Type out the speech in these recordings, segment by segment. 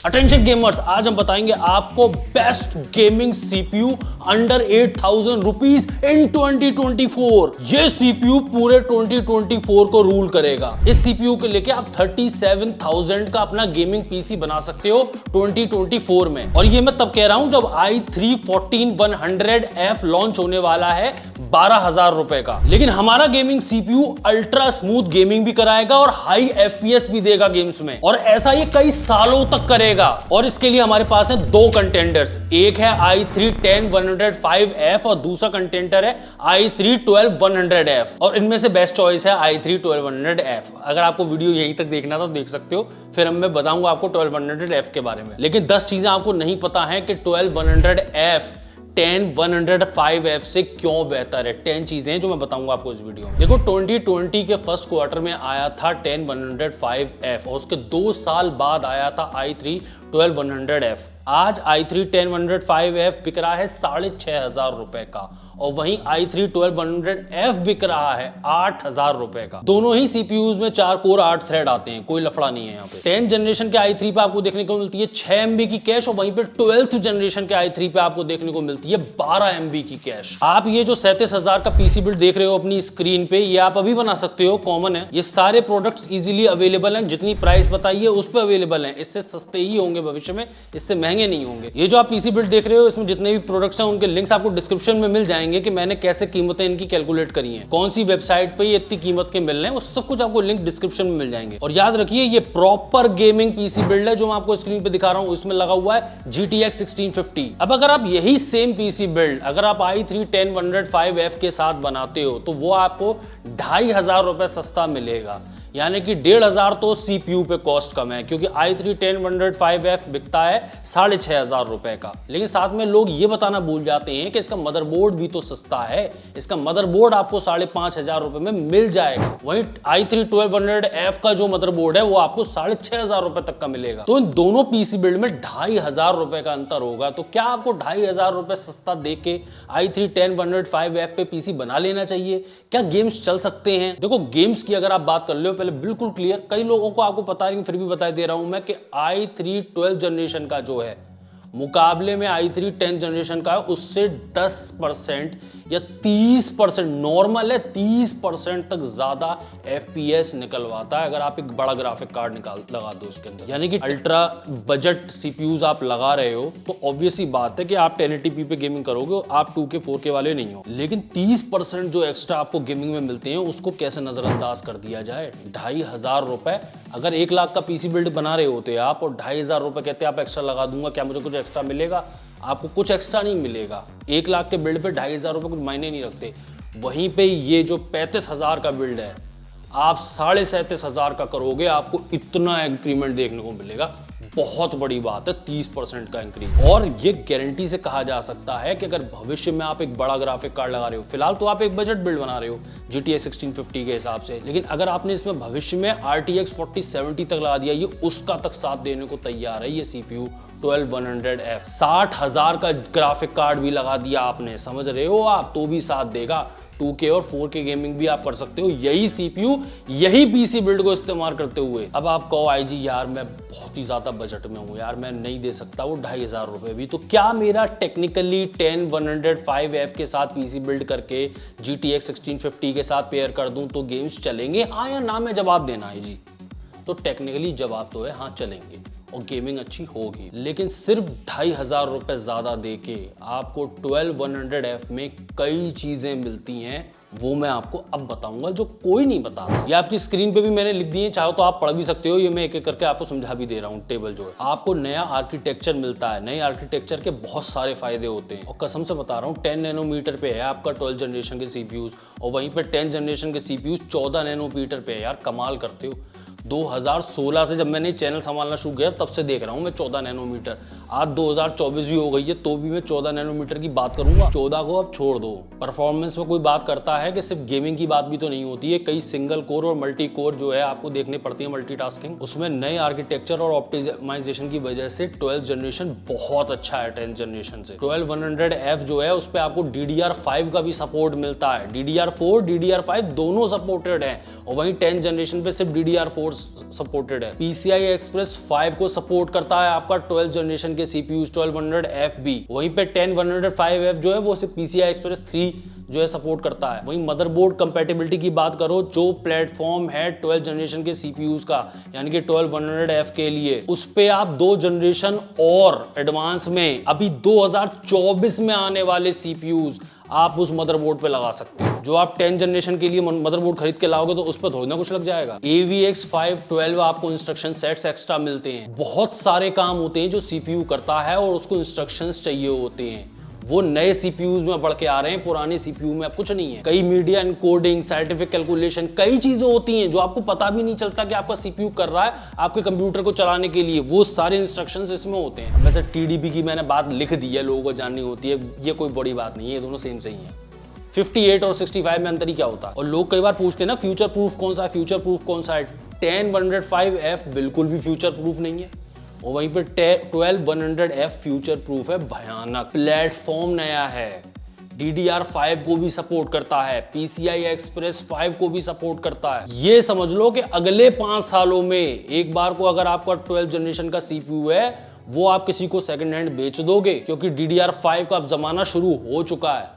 Attention gamers, आज हम बताएंगे आपको best gaming CPU under 8,000 rupees in 2024। ये सीपीयू पूरे 2024 को रूल करेगा। इस सीपीयू के लेके आप 37,000 का अपना गेमिंग पीसी बना सकते हो 2024 में। और ये मैं तब कह रहा हूं जब i3 14100F लॉन्च होने वाला है 12,000 रुपए का। लेकिन हमारा gaming CPU ultra smooth gaming भी कराएगा और हाई एफपीएस भी देगा गेम्स में, और ऐसा ये कई सालों तक करेगा। और इसके लिए हमारे पास है दो कंटेंडर्स, एक है i3 10105F और दूसरा कंटेंडर है i3 12100F। और इनमें से बेस्ट चॉइस है i3 1200F। अगर आपको वीडियो यहीं तक देखना तो देख सकते हो, फिर मैं बताऊंगा आपको 1200F के बारे में। लेकिन 10 चीजें आपको नहीं पता है कि 12100F 10105F से क्यों बेहतर है। 10 चीजें हैं जो मैं बताऊंगा आपको इस वीडियो में। देखो 2020 के फर्स्ट क्वार्टर में आया था 10105F और उसके 2 साल बाद आया था i3 12100F। आज i3 10105F बिक रहा है 6,500 रुपए का और वहीं i3 12100F बिक रहा है 8,000 रुपए का। दोनों ही सीपीयूज में 4 कोर 8 थ्रेड आते हैं, कोई लफड़ा नहीं है यहाँ पे। 10th जनरेशन के i3 पे आपको देखने को मिलती है 6 MB की कैश और वहीं पे 12th जनरेशन के i3 पे आपको देखने को मिलती है 12 MB की कैश। आप ये जो 37,000 का पीसी बिल्ड देख रहे हो अपनी स्क्रीन पे, ये आप अभी बना सकते हो, कॉमन है। ये सारे प्रोडक्ट्स इजीली अवेलेबल हैं, जितनी प्राइस बताई है उस पर अवेलेबल हैं। इससे सस्ते ही होंगे भविष्य में, इससे महंगे नहीं होंगे। ये जो आप पीसी बिल्ड देख रहे हो इसमें जितने भी प्रोडक्ट्स हैं उनके लिंक्स आपको डिस्क्रिप्शन में मिल जाएंगे कि मैंने कैसे कीमतें इनकी कैलकुलेट करी हैं, कौन सी वेबसाइट पे ये इतनी कीमत के मिल रहे हैं, वो सब कुछ आपको लिंक डिस्क्रिप्शन में मिल जाएंगे। और याद रखिए ये प्रॉपर गेमिंग पीसी बिल्ड है जो मैं आपको स्क्रीन पे दिखा रहा हूं, उसमें लगा हुआ है GTX 1650। अब अगर आप यही सेम पीसी बिल्ड अगर आप i3 10105F के साथ बनाते हो तो वो आपको 2,500 रुपए सस्ता मिलेगा, यानी कि 1,500 तो सीपीयू पे कॉस्ट कम है, क्योंकि i3 10105F बिकता है 6,500 रुपए का। लेकिन साथ में लोग ये बताना भूल जाते हैं कि इसका मदरबोर्ड भी तो सस्ता है। इसका मदरबोर्ड आपको 5,500 रुपए में मिल जाएगा। वहीं i3 12100F का जो मदरबोर्ड है वो आपको 6,500 रुपए तक का मिलेगा। तो इन दोनों पीसी बिल्ड में 2,500 रुपए का अंतर होगा। तो क्या आपको 2,500 रुपए सस्ता देके i3 10105F पे पीसी बना लेना चाहिए? क्या गेम्स चल सकते हैं? देखो गेम्स की अगर आप बात कर लो, पहले बिल्कुल क्लियर, कई लोगों को आपको पता नहीं फिर भी बता दे रहा हूं मैं कि i3 12 जनरेशन का जो है मुकाबले में i3 10 जनरेशन का उससे 10% या 30%, नॉर्मल है 30% तक ज्यादा FPS निकलवाता है अगर आप एक बड़ा ग्राफिक कार्ड लगा दो उसके अंदर। यानी कि अल्ट्रा बजट सीपीयूज आप लगा रहे हो तो ऑब्वियस ही बात है कि आप 1080p पे गेमिंग करोगे, आप 2K 4K वाले नहीं हो। लेकिन 30% जो एक्स्ट्रा आपको गेमिंग में मिलते हैं उसको कैसे नजरअंदाज कर दिया जाए। 2,500 रुपए, अगर 1 लाख का पीसी बिल्ड बना रहे होते आप और 2,500 रुपए कहते आप एक्स्ट्रा लगा दूंगा, क्या मुझे कुछ एक्स्ट्रा मिलेगा? आपको कुछ एक्स्ट्रा नहीं मिलेगा। 1 लाख के बिल्ड पे 2,500 रुपए कुछ मायने नहीं रखते। वहीं पे ये जो 35,000 का बिल्ड है आप 37,500 का करोगे, आपको इतना इंक्रीमेंट देखने को मिलेगा। बहुत बड़ी बात है 30% का इंक्रीज। और ये गारंटी से कहा जा सकता है कि अगर भविष्य में आप एक बड़ा ग्राफिक कार्ड लगा रहे हो, फिलहाल तो आप एक बजट बिल्ड बना रहे हो GTX 1650 के हिसाब से, लेकिन अगर आपने इसमें भविष्य में RTX 4070 तक लगा दिया, ये उसका तक साथ देने को तैयार है। ये CPU 12100F 60,000 का ग्राफिक कार्ड भी लगा दिया आपने, समझ रहे हो आप, तो भी साथ देगा। 2K और 4K गेमिंग भी आप कर सकते हो यही सीपीयू यही पीसी बिल्ड को इस्तेमाल करते हुए। अब आप कहो IG यार मैं बहुत ही ज्यादा बजट में हूं यार, मैं नहीं दे सकता वो 2,500 रुपए भी, तो क्या मेरा टेक्निकली 10105F के साथ पीसी बिल्ड करके GTX 1650 के साथ पेयर कर दूं तो गेम्स चलेंगे? हाँ या ना में जवाब देना IG। तो टेक्निकली जवाब तो है हाँ, चलेंगे और गेमिंग अच्छी होगी। लेकिन सिर्फ 2,500 रुपए ज्यादा देके आपको 12100F में कई चीजें मिलती हैं, वो मैं आपको अब बताऊंगा जो कोई नहीं बता रहा। ये आपकी स्क्रीन पे भी मैंने लिख दिए, चाहो तो आप पढ़ भी सकते हो। ये मैं एक एक करके आपको समझा भी दे रहा हूँ। टेबल जो है आपको नया आर्किटेक्चर मिलता है। नए आर्किटेक्चर के बहुत सारे फायदे होते हैं और कसम से बता रहा हूँ 10 नैनोमीटर पे है आपका 12 जनरेशन के सीपीयूज और वहीं पर 10 जनरेशन के सीपीयूज 14 नैनोमीटर पे है। यार कमाल करते हो। 2016 से जब मैंने चैनल संभालना शुरू किया तब से देख रहा हूं मैं 14 नैनोमीटर। आज 2024 भी हो गई है तो भी मैं 14 नैनोमीटर की बात करूंगा। 14 को अब छोड़ दो। परफॉर्मेंस में कोई बात करता है कि सिर्फ गेमिंग की बात भी तो नहीं होती है, कई सिंगल कोर और मल्टी कोर जो है आपको देखने पड़ती है मल्टीटास्किंग। उसमें नए आर्किटेक्चर और ऑप्टिमाइजेशन की वजह से 12th जनरेशन बहुत अच्छा है 10th जनरेशन से। 12100F जो है उस पर आपको DDR5 का भी सपोर्ट मिलता है। DDR4 DDR5 दोनों सपोर्टेड है और वहीं 10th जनरेशन पे सिर्फ DDR4 सपोर्टेड है। PCI Express 5 को सपोर्ट करता है आपका 12th जनरेशन के CPUs 1200F भी। वहीं पे 10105F जो है वो सिर्फ PCI Express 3 जो है सपोर्ट करता है। वहीं मदरबोर्ड कंपैटिबिलिटी की बात करो, जो प्लेटफॉर्म है 12th जनरेशन के CPUs का यानी कि 12100F के लिए, उस पे आप 2 जनरेशन और एडवांस में अभी 2024 में आने वाले CPUs आप उस मदरबोर्ड पे लगा सकते हैं। जो आप 10th जनरेशन के लिए मदरबोर्ड खरीद के लाओगे तो उस पर थोड़ी ना कुछ लग जाएगा। AVX 512 आपको इंस्ट्रक्शन सेट्स एक्स्ट्रा मिलते हैं। बहुत सारे काम होते हैं जो CPU करता है और उसको इंस्ट्रक्शंस चाहिए होते हैं, वो नए CPUs में बढ़ के आ रहे हैं, पुराने CPU में अब कुछ नहीं है। कई मीडिया एनकोडिंग, साइंटिफिक कैलकुलेशन, कई चीजें होती हैं जो आपको पता भी नहीं चलता कि आपका CPU कर रहा है आपके कंप्यूटर को चलाने के लिए, वो सारे इंस्ट्रक्शंस इसमें होते हैं। वैसे TDP की मैंने बात लिख दी है, लोगों को जाननी होती है, ये कोई बड़ी बात नहीं है, ये दोनों सेम सही है। 58 और 65 में अंतर ही क्या होता है। और लोग कई बार पूछते हैं ना फ्यूचर प्रूफ कौन सा है, फ्यूचर प्रूफ कौन सा है। 10105F बिल्कुल भी फ्यूचर प्रूफ नहीं है और वहीं पे 12100F फ्यूचर प्रूफ है, भयानक। प्लेटफॉर्म नया है, DDR5 को भी सपोर्ट करता है, PCI Express 5 को भी सपोर्ट करता है। ये समझ लो कि अगले 5 सालों में एक बार को अगर आपका 12th जनरेशन का CPU है वो आप किसी को सेकंड हैंड बेच दोगे, क्योंकि DDR5 का अब जमाना शुरू हो चुका है।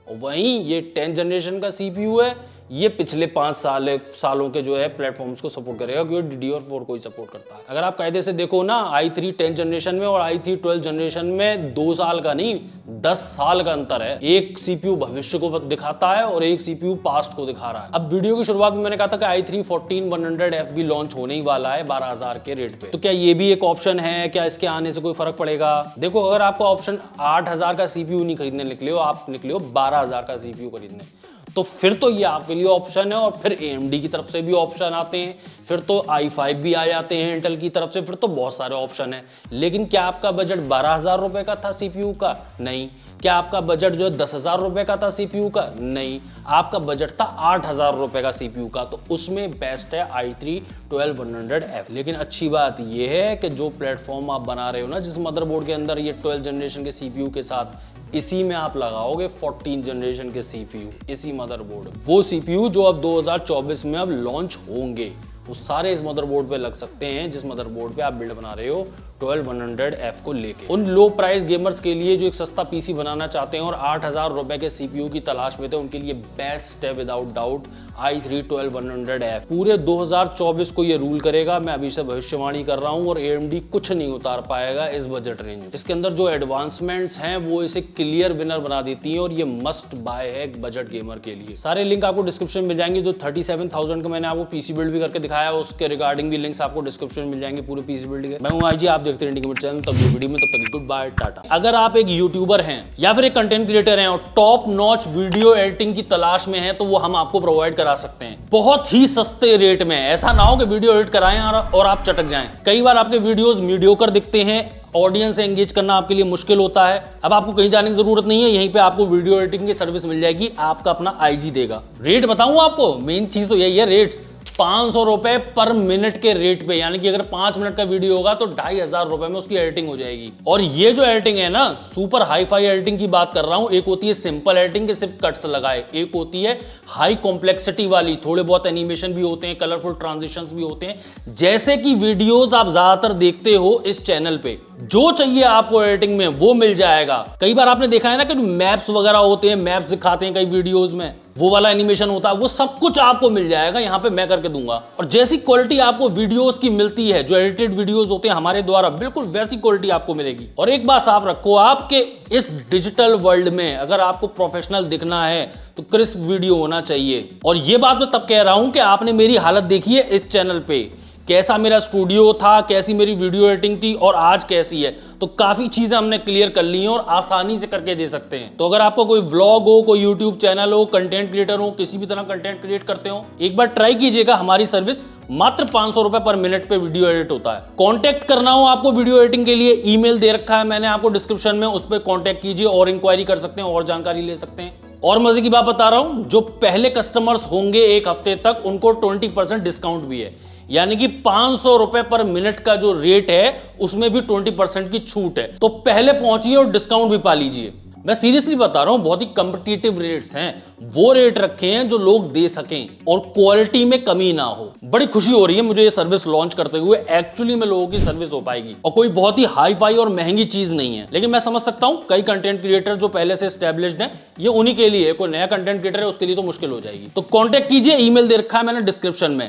और वहीं ये 10th जनरेशन का CPU है, ये पिछले 5 सालों के जो है प्लेटफॉर्म्स को सपोर्ट करेगा, क्योंकि DDR4 को ही सपोर्ट करता है। अगर आप कायदे से देखो ना, i3 10th जनरेशन में और i3 12th जनरेशन में 2 साल का नहीं 10 साल का अंतर है। एक CPU भविष्य को दिखाता है और एक CPU पास्ट को दिखा रहा है। अब वीडियो की शुरुआत में मैंने कहा था कि i3 14100F भी लॉन्च होने ही वाला है 12000 के रेट पे। तो क्या ये भी एक ऑप्शन है, क्या इसके आने से कोई फर्क पड़ेगा? देखो, अगर आपका ऑप्शन 8000 का CPU नहीं खरीदने निकले हो, आप निकले हो 12000 का CPU खरीदने, तो फिर तो ये आपके लिए ऑप्शन है। और फिर AMD की तरफ से भी ऑप्शन आते हैं, फिर तो i5 भी आ जाते हैं इंटेल की तरफ से, फिर तो बहुत सारे ऑप्शन हैं। लेकिन क्या आपका बजट 12000 रुपए का था CPU का? नहीं। क्या आपका बजट जो 10,000 रुपए का था CPU का? नहीं। आपका बजट था 8000 रुपए का CPU का, तो उसमें बेस्ट है i3 12100F। लेकिन अच्छी बात यह है कि जो प्लेटफॉर्म आप बना रहे हो ना, जिस मदरबोर्ड के अंदर ये 12th जनरेशन के CPU के साथ, इसी में आप लगाओगे 14th जनरेशन के CPU, इसी मदरबोर्ड। वो CPU जो अब 2024 में अब लॉन्च होंगे, वो सारे इस मदरबोर्ड पे लग सकते हैं जिस मदरबोर्ड पे आप बिल्ड बना रहे हो 12100F को लेके। उन लो प्राइस गेमर्स के लिए जो एक सस्ता पीसी बनाना चाहते हैं और 8000 रुपए के CPU की तलाश में थे, उनके लिए बेस्ट है विदाउट डाउट i3 12100F। पूरे 2024 को ये रूल करेगा, मैं अभी से भविष्यवाणी कर रहा हूं, और AMD कुछ नहीं उतार पाएगा इस बजट रेंज में। इसके अंदर जो एडवांसमेंट्स हैं वो इसे क्लियर विनर बना देती हैं और ये मस्ट बाय है बजट गेमर के लिए। सारे लिंक आपको डिस्क्रिप्शन में मिल जाएंगे। जो 37000 का मैंने आपको पीसी बिल्ड भी करके दिखाया, उसके रिगार्डिंग भी लिंक्स आपको डिस्क्रिप्शन में मिल जाएंगे पूरे पीसी बिल्ड के। मैं हूं IG, आप देखते हैं इंडिकेटर चैनल। तब वीडियो में, तब तक गुड बाय, टाटा। अगर आप एक यूट्यूबर हैं या फिर एक कंटेंट क्रिएटर हैं और टॉप नॉच वीडियो एडिटिंग की तलाश में हैं, तो वो हम आपको प्रोवाइड करा सकते हैं बहुत ही सस्ते रेट में। ऐसा ना हो कि वीडियो एडिट कराएं और आप चटक जाएं। कई बार आपके वीडियोस मीडियोकर दिखते हैं, ऑडियंस से एंगेज करना आपके लिए मुश्किल होता है। अब आपको कहीं जाने की जरूरत नहीं है, यहीं पे आपको वीडियो एडिटिंग की सर्विस मिल जाएगी, आपका अपना IG देगा। रेट बताऊं आपको, मेन चीज तो यही है, रेट्स 500 रुपए पर मिनट के रेट पे, यानी कि अगर 5 मिनट का वीडियो होगा तो 2500 रुपए में उसकी एडिटिंग हो जाएगी। और ये जो एडिटिंग है ना, सुपर हाई फाई एडिटिंग की बात कर रहा हूं। एक होती है सिंपल एडिटिंग के सिर्फ कट्स लगाए, एक होती है हाई कॉम्प्लेक्सिटी वाली, थोड़े बहुत एनिमेशन भी होते हैं, कलरफुल ट्रांजिशंस भी होते हैं, जैसे कि वीडियोस आप ज्यादातर देखते हो इस चैनल पे। जो चाहिए आपको एडिटिंग में वो मिल जाएगा। कई बार आपने देखा है ना कि मैप्स वगैरह होते हैं, मैप्स दिखाते हैं कई वीडियोस में, वो वाला एनिमेशन होता है, वो सब कुछ आपको मिल जाएगा यहाँ पे, मैं करके दूंगा। और जैसी क्वालिटी आपको वीडियोस की मिलती है, जो एडिटेड वीडियोस होते हैं हमारे द्वारा, बिल्कुल वैसी क्वालिटी आपको मिलेगी। और एक बात साफ रखो, आपके इस डिजिटल वर्ल्ड में अगर आपको प्रोफेशनल दिखना है तो क्रिस्प वीडियो होना चाहिए। और ये बात मैं तब कह रहा हूं कि आपने मेरी हालत देखी है इस चैनल पे, कैसा मेरा स्टूडियो था, कैसी मेरी वीडियो एडिटिंग थी और आज कैसी है। तो काफी चीजें हमने क्लियर कर ली हैं और आसानी से करके दे सकते हैं। तो अगर आपको कोई व्लॉग हो, कोई यूट्यूब चैनल हो, कंटेंट क्रिएटर हो, किसी भी तरह कंटेंट क्रिएट करते हो, एक बार ट्राई कीजिएगा हमारी सर्विस, मात्र 500 रुपए पर मिनट पे वीडियो एडिट होता है। कांटेक्ट करना हो आपको वीडियो एडिटिंग के लिए, ईमेल दे रखा है मैंने आपको डिस्क्रिप्शन में, उस पर कांटेक्ट कीजिए और इंक्वायरी कर सकते हैं और जानकारी ले सकते हैं। और मजे की बात बता रहा हूं, जो पहले कस्टमर्स होंगे एक हफ्ते तक उनको 20% डिस्काउंट भी है, यानी कि 500 रुपए पर मिनट का जो रेट है उसमें भी 20% की छूट है। तो पहले पहुंचिए और डिस्काउंट भी पा लीजिए। मैं सीरियसली बता रहा हूं, बहुत ही कॉम्पिटिटिव रेट्स हैं, वो रेट रखे हैं जो लोग दे सकें और क्वालिटी में कमी ना हो। बड़ी खुशी हो रही है मुझे ये सर्विस लॉन्च करते हुए, एक्चुअली में लोगों की सर्विस हो पाएगी और कोई बहुत ही हाई फाई और महंगी चीज नहीं है। लेकिन मैं समझ सकता हूं कई कंटेंट क्रिएटर जो पहले से एस्टेब्लिश्ड हैं, ये उन्हीं के लिए, कोई नया कंटेंट क्रिएटर है उसके लिए तो मुश्किल हो जाएगी। तो कॉन्टेक्ट कीजिए, ईमेल दे रखा है मैंने डिस्क्रिप्शन में।